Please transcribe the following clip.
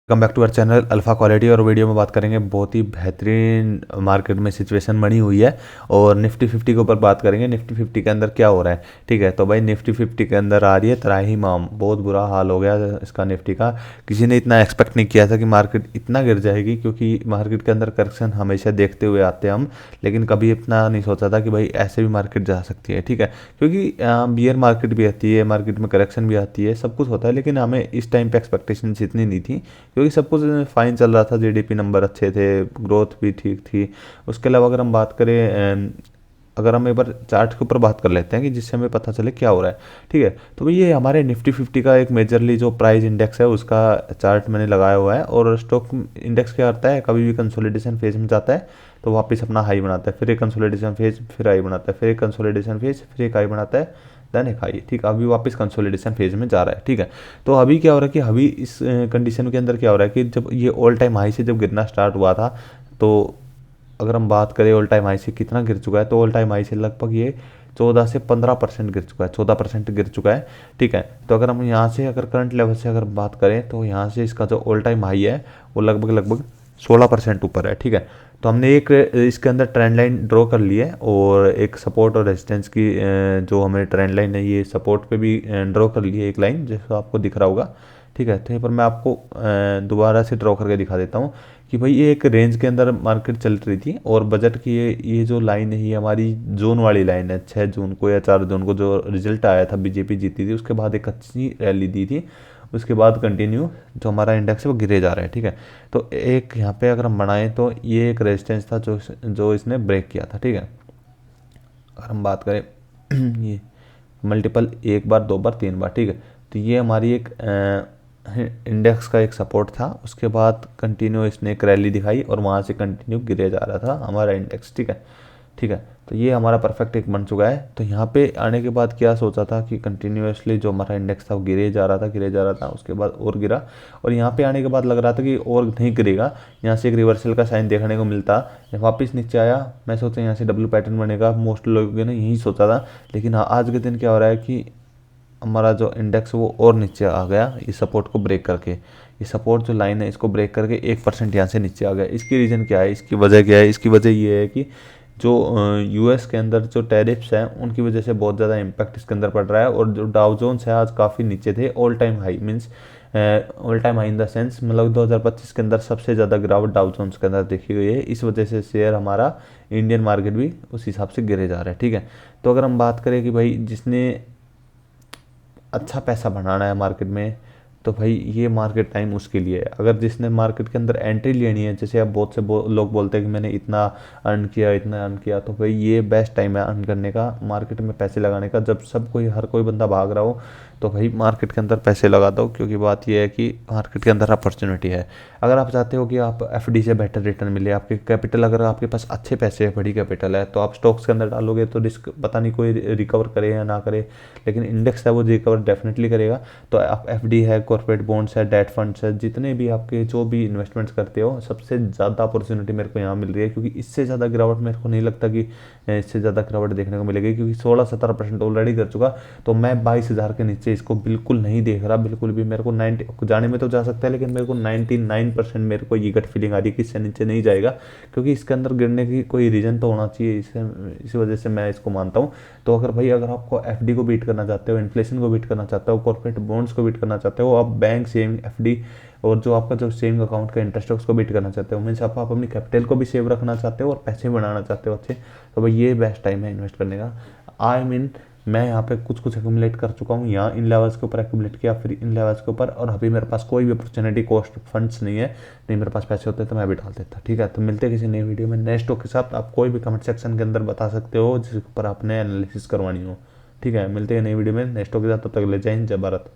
Come back to our channel alpha quality. और video में बात करेंगे बहुत ही बेहतरीन मार्केट में सिचुएशन बनी हुई है और निफ्टी 50 के ऊपर बात करेंगे। निफ्टी 50 के अंदर क्या हो रहा है, ठीक है। तो भाई निफ्टी 50 के अंदर आ रही है त्राहिमाम, बहुत बुरा हाल हो गया इसका निफ्टी का। किसी ने इतना एक्सपेक्ट नहीं किया था कि मार्केट इतना गिर जाएगी, क्योंकि मार्केट के अंदर करेक्शन हमेशा देखते हुए आते हैं हम, लेकिन कभी इतना नहीं सोचा था कि भाई ऐसे भी मार्केट जा सकती है, ठीक है। क्योंकि बियर मार्केट भी आती है, मार्केट में करेक्शन भी आती है, सब कुछ होता है, लेकिन हमें इस टाइम पे एक्सपेक्टेशन इतनी नहीं थी, क्योंकि सब कुछ फाइन चल रहा था। जीडीपी नंबर अच्छे थे, ग्रोथ भी ठीक थी। उसके अलावा अगर हम बात करें, अगर हम एक बार चार्ट के ऊपर बात कर लेते हैं कि जिससे हमें पता चले क्या हो रहा है, ठीक है। तो भाई ये हमारे निफ्टी 50 का एक मेजरली जो प्राइस इंडेक्स है उसका चार्ट मैंने लगाया हुआ है। और स्टॉक इंडेक्स क्या करता है, कभी भी कंसोलिडेशन फेज में जाता है तो वापस अपना हाई बनाता है, फिर एक कंसोलिडेशन फेज, फिर हाई बनाता है, फिर एक कंसोलिडेशन फेज, फिर एक हाई बनाता है, देन एक हाई, ठीक है। अभी वापस कंसोलिडेशन फेज में जा रहा है, ठीक है। तो अभी क्या हो रहा है कि अभी इस कंडीशन के अंदर क्या हो रहा है कि जब ये ऑल टाइम हाई से जब गिरना स्टार्ट हुआ था, तो अगर हम बात करें ऑल टाइम हाई से कितना गिर चुका है, तो ऑल टाइम हाई से लगभग ये 14 से 15% गिर चुका है, 14% गिर चुका है, ठीक है। तो अगर हम यहाँ से अगर करंट लेवल से अगर बात करें तो यहाँ से इसका जो ऑल टाइम हाई है वो लगभग लगभग 16% ऊपर है, ठीक है। तो हमने एक इसके अंदर ट्रेंड लाइन ड्रॉ कर ली है और एक सपोर्ट और रेजिस्टेंस की जो हमें ट्रेंड लाइन है ये सपोर्ट पे भी ड्रॉ कर ली है एक लाइन, जैसा आपको दिख रहा होगा, ठीक है। तो यहाँ पर मैं आपको दोबारा से ड्रॉ करके दिखा देता हूँ कि भाई ये एक रेंज के अंदर मार्केट चल रही थी और बजट की ये जो लाइन है ये हमारी जोन वाली लाइन है। 6 जून को या 4 जून को जो रिजल्ट आया था, बीजेपी जीती थी, उसके बाद एक अच्छी रैली दी थी, उसके बाद कंटिन्यू जो हमारा इंडेक्स है वो गिरे जा रहा है, ठीक है। तो एक यहाँ पे अगर हम बनाएं तो ये एक रेजिस्टेंस था जो इसने ब्रेक किया था, ठीक है। अगर हम बात करें ये मल्टीपल, एक बार, दो बार, तीन बार, ठीक है। तो ये हमारी एक इंडेक्स का एक सपोर्ट था, उसके बाद कंटिन्यू इसने एक रैली दिखाई और वहाँ से कंटिन्यू गिरे जा रहा था हमारा इंडेक्स, ठीक है, ठीक है। तो ये हमारा परफेक्ट एक बन चुका है। तो यहाँ पे आने के बाद क्या सोचा था कि कंटिन्यूसली जो हमारा इंडेक्स था वो गिरे जा रहा था, गिरे जा रहा था, उसके बाद और गिरा, और यहाँ पे आने के बाद लग रहा था कि और नहीं गिरेगा, यहाँ से एक रिवर्सल का साइन देखने को मिलता, वापस नीचे आया। मैं सोचा यहाँ से डब्ल्यू पैटर्न बनेगा, मोस्ट लोगों ने यही सोचा था, लेकिन हाँ आज के दिन क्या हो रहा है कि हमारा जो इंडेक्स वो और नीचे आ गया, ये सपोर्ट को ब्रेक करके, ये सपोर्ट जो लाइन है इसको ब्रेक करके 1% यहाँ से नीचे आ गया। इसकी रीज़न क्या है, इसकी वजह क्या है? इसकी वजह ये है कि जो यूएस के अंदर जो टैरिफ्स हैं उनकी वजह से बहुत ज़्यादा इम्पैक्ट इसके अंदर पड़ रहा है। और जो डाउ जोन्स है आज काफ़ी नीचे थे, all time high means all time high in the sense, मतलब 2025 के अंदर सबसे ज़्यादा गिरावट डाउ जोन्स के अंदर देखी गई है। इस वजह से शेयर हमारा इंडियन मार्केट भी उस हिसाब से गिरे जा रहा है, ठीक है। तो अगर हम बात करें कि भाई जिसने अच्छा पैसा बनाना है मार्केट में, तो भाई ये मार्केट टाइम उसके लिए है। अगर जिसने मार्केट के अंदर एंट्री लेनी है, जैसे अब बहुत से लोग बोलते हैं कि मैंने इतना अर्न किया, इतना अर्न किया, तो भाई ये बेस्ट टाइम है अर्न करने का, मार्केट में पैसे लगाने का। जब सब कोई, हर कोई बंदा भाग रहा हो, तो भाई मार्केट के अंदर पैसे लगा दो, क्योंकि बात यह है कि मार्केट के अंदर अपॉर्चुनिटी है। अगर आप चाहते हो कि आप एफडी से बेटर रिटर्न मिले, आपके कैपिटल, अगर आपके पास अच्छे पैसे है, बड़ी कैपिटल है, तो आप स्टॉक्स के अंदर डालोगे तो रिस्क पता नहीं कोई रिकवर करे या ना करे, लेकिन इंडेक्स है वो रिकवर डेफिनेटली करेगा। तो आप एफडी है, कॉर्पोरेट बॉन्ड्स है, डेट फंड्स है, जितने भी आपके जो भी इन्वेस्टमेंट्स करते हो, सबसे ज़्यादा अपॉर्चुनिटी मेरे को यहाँ मिल रही है, क्योंकि इससे ज़्यादा गिरावट मेरे को नहीं लगता कि इससे ज़्यादा गिरावट देखने को मिलेगी, क्योंकि 16-17% ऑलरेडी कर चुका। तो मैं 22,000 के नीचे इसको बिल्कुल नहीं देख रहा, बिल्कुल भी। मेरे को 90 जाने में तो जा सकता है, लेकिन मेरे को 99% मेरे को ये गट फीलिंग आ रही है कि इससे नीचे नहीं जाएगा, क्योंकि इसके अंदर गिरने की कोई रीज़न तो होना चाहिए, इसी वजह से मैं इसको मानता हूँ। तो अगर भाई, अगर आपको एफडी को बीट करना चाहते हो, इन्फ्लेशन को बीट करना चाहते हो, कॉर्पोरेट बॉन्ड्स को बीट करना चाहते हो, आप बैंक सेविंग एफडी और जो आपका जो सेविंग अकाउंट का इंटरेस्ट है उसको बीट करना चाहते हो, मीन्स आप अपनी कैपिटल को भी सेव रखना चाहते हो और पैसे बनाना चाहते हो अच्छे, तो भाई ये बेस्ट टाइम है इन्वेस्ट करने का। आई मीन मैं यहाँ पे कुछ कुछ एक्यूमुलेट कर चुका हूँ, यहाँ इन लेवल्स के ऊपर एक्यूमुलेट किया, फिर इन लेवल्स के ऊपर, और अभी मेरे पास कोई भी अपॉर्चुनिटी कॉस्ट फंड्स नहीं है, नहीं मेरे पास पैसे होते तो मैं भी डाल देता, ठीक है। तो मिलते हैं किसी नई वीडियो में नए स्टॉक के साथ। आप कोई भी कमेंट सेक्शन के अंदर बता सकते हो जिसके ऊपर आपने एनालिसिस करवानी हो, ठीक है। मिलते हैं नई वीडियो में नए स्टॉक के साथ, तब तक ले, जय हिंद, जय भारत।